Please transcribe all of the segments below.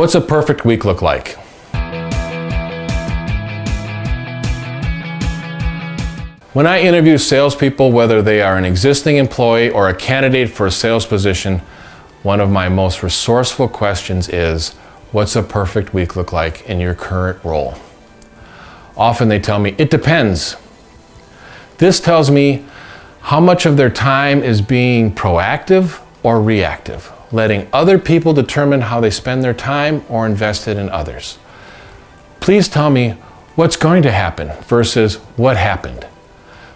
What's a perfect week look like? When I interview salespeople, whether they are an existing employee or a candidate for a sales position, one of my most resourceful questions is, what's a perfect week look like in your current role? Often they tell me, it depends. This tells me how much of their time is being proactive or reactive, letting other people determine how they spend their time or invest it in others. Please tell me what's going to happen versus what happened.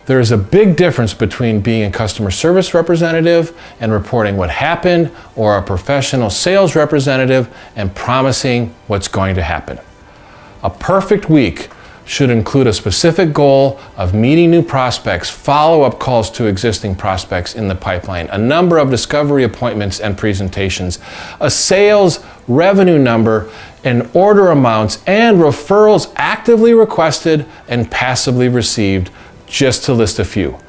There is a big difference between being a customer service representative and reporting what happened, or a professional sales representative and promising what's going to happen. A perfect week should include a specific goal of meeting new prospects, follow-up calls to existing prospects in the pipeline, a number of discovery appointments and presentations, a sales revenue number, and order amounts, and referrals actively requested and passively received, just to list a few.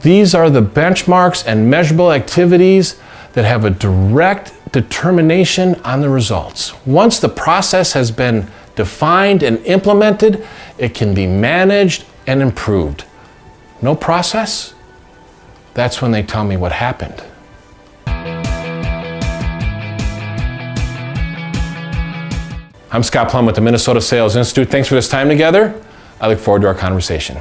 These are the benchmarks and measurable activities that have a direct determination on the results. Once the process has been defined and implemented, it can be managed and improved. No process? That's when they tell me what happened. I'm Scott Plum with the Minnesota Sales Institute. Thanks for this time together. I look forward to our conversation.